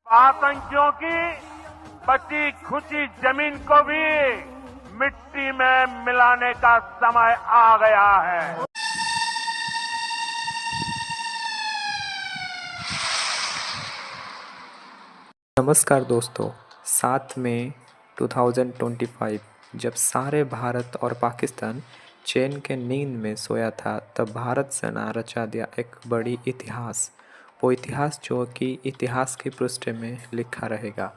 आतंकियों की बची खुची जमीन को भी मिट्टी में मिलाने का समय आ गया है। नमस्कार दोस्तों, 7 मई 2025 जब सारे भारत और पाकिस्तान चैन के नींद में सोया था, तब भारत सेना रचा दिया एक बड़ी इतिहास। वो इतिहास जो कि इतिहास की पृष्ठ में लिखा रहेगा,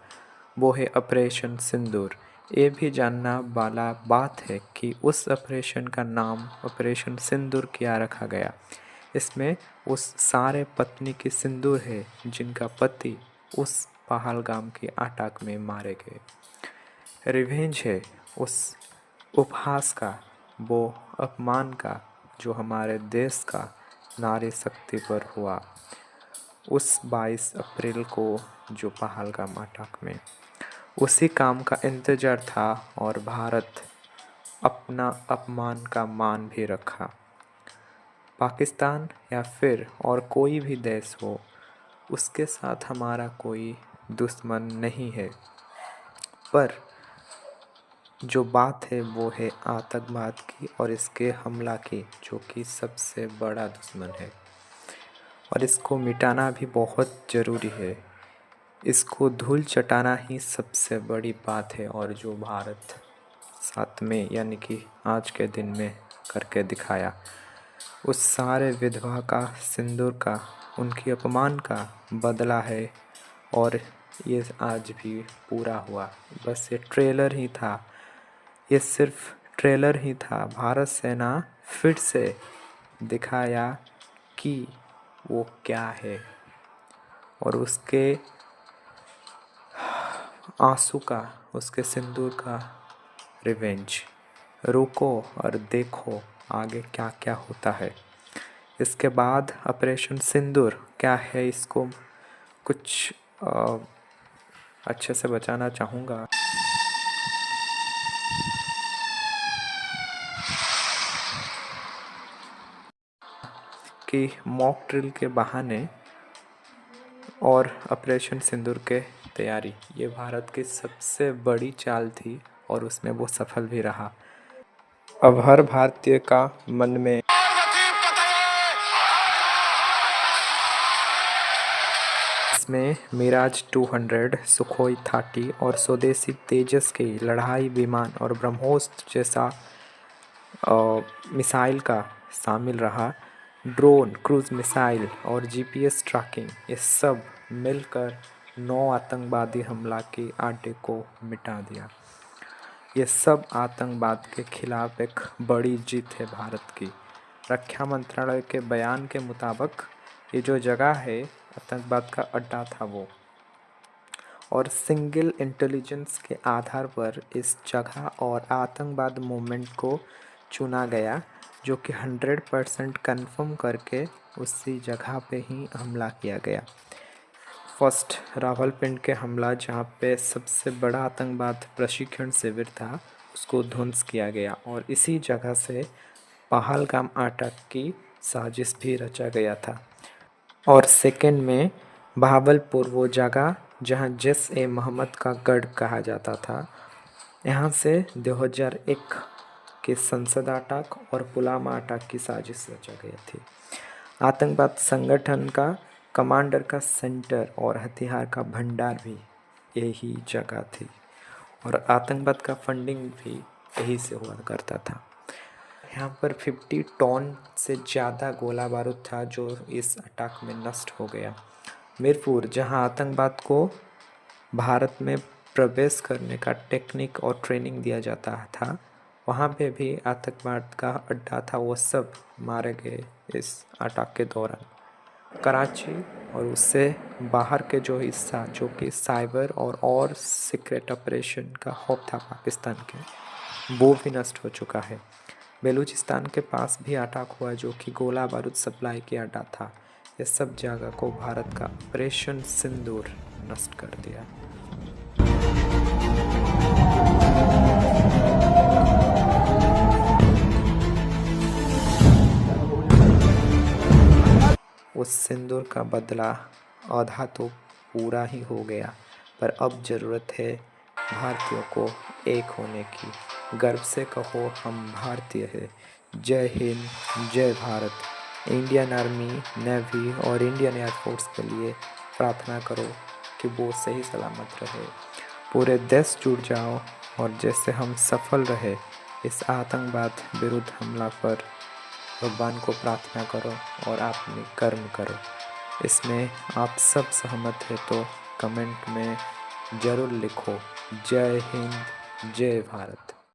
वो है ऑपरेशन सिंदूर। ये भी जानना वाला बात है कि उस ऑपरेशन का नाम ऑपरेशन सिंदूर क्या रखा गया। इसमें उस सारे पत्नी की सिंदूर है जिनका पति उस पहलगाम की अटैक में मारे गए। रिवेंज है उस उपहास का, वो अपमान का जो हमारे देश का नारी शक्ति पर हुआ उस 22 अप्रैल को, जो पहलगाम अटैक में उसी काम का इंतज़ार था और भारत अपना अपमान का मान भी रखा। पाकिस्तान या फिर और कोई भी देश हो, उसके साथ हमारा कोई दुश्मन नहीं है, पर जो बात है वो है आतंकवाद की और इसके हमला की, जो कि सबसे बड़ा दुश्मन है और इसको मिटाना भी बहुत ज़रूरी है। इसको धूल चटाना ही सबसे बड़ी बात है और जो भारत 7 मई यानी कि आज के दिन में करके दिखाया। उस सारे विधवा का, सिंदूर का, उनकी अपमान का बदला है और ये आज भी पूरा हुआ। बस ये ट्रेलर ही था, ये सिर्फ ट्रेलर ही था। भारत सेना फिर से दिखाया कि वो क्या है और उसके आंसू का, उसके सिंदूर का रिवेंज। रुको और देखो आगे क्या क्या होता है। इसके बाद ऑपरेशन सिंदूर क्या है, इसको कुछ अच्छे से बचाना चाहूँगा कि मॉक ड्रिल के बहाने और ऑपरेशन सिंदूर के तैयारी, ये भारत की सबसे बड़ी चाल थी और उसमें वो सफल भी रहा। अब हर भारतीय का मन में इसमें मिराज 200, सुखोई 30 और स्वदेशी तेजस के लड़ाई विमान और ब्रह्मोस जैसा मिसाइल का शामिल रहा। ड्रोन, क्रूज मिसाइल और जीपीएस ट्रैकिंग, ये सब मिलकर 9 आतंकवादी हमला के अड्डे को मिटा दिया। ये सब आतंकवाद के खिलाफ एक बड़ी जीत है भारत की। रक्षा मंत्रालय के बयान के मुताबिक ये जो जगह है आतंकवाद का अड्डा था वो, और सिंगल इंटेलिजेंस के आधार पर इस जगह और आतंकवाद मूवमेंट को चुना गया, जो कि 100% कन्फर्म करके उसी जगह पे ही हमला किया गया। फर्स्ट रावलपिंडी के हमला, जहाँ पे सबसे बड़ा आतंकवाद प्रशिक्षण शिविर था, उसको ध्वंस किया गया और इसी जगह से पहलगाम अटैक की साजिश भी रचा गया था। और सेकेंड में बहावलपुर, वो जगह जहाँ जैश-ए-मोहम्मद का गढ़ कहा जाता था, यहाँ से 2001 के संसद अटैक और पुलवामा अटैक की साजिश रचा गई थी। आतंकवाद संगठन का कमांडर का सेंटर और हथियार का भंडार भी यही जगह थी और आतंकवाद का फंडिंग भी यही से हुआ करता था। यहाँ पर 50 टन से ज़्यादा गोला बारूद था जो इस अटैक में नष्ट हो गया। मीरपुर, जहाँ आतंकवाद को भारत में प्रवेश करने का टेक्निक और ट्रेनिंग दिया जाता था, वहाँ पे भी आतंकवाद का अड्डा था, वो सब मारे गए इस अटैक के दौरान। कराची और उससे बाहर के जो हिस्सा, जो कि साइबर और सीक्रेट ऑपरेशन का हब था पाकिस्तान के, वो भी नष्ट हो चुका है। बेलूचिस्तान के पास भी अटैक हुआ जो कि गोला बारूद सप्लाई किया अड्डा था। ये सब जगह को भारत का ऑपरेशन सिंदूर नष्ट कर दिया। उस सिंदूर का बदला आधा तो पूरा ही हो गया, पर अब ज़रूरत है भारतीयों को एक होने की। गर्व से कहो हम भारतीय हैं। जय हिंद, जय भारत। इंडियन आर्मी, नेवी और इंडियन एयरफोर्स के लिए प्रार्थना करो कि वो सही सलामत रहे। पूरे देश जुट जाओ और जैसे हम सफल रहे इस आतंकवाद विरुद्ध हमला पर, भगवान को प्रार्थना करो और अपने कर्म करो। इसमें आप सब सहमत है तो कमेंट में ज़रूर लिखो। जय हिंद, जय भारत।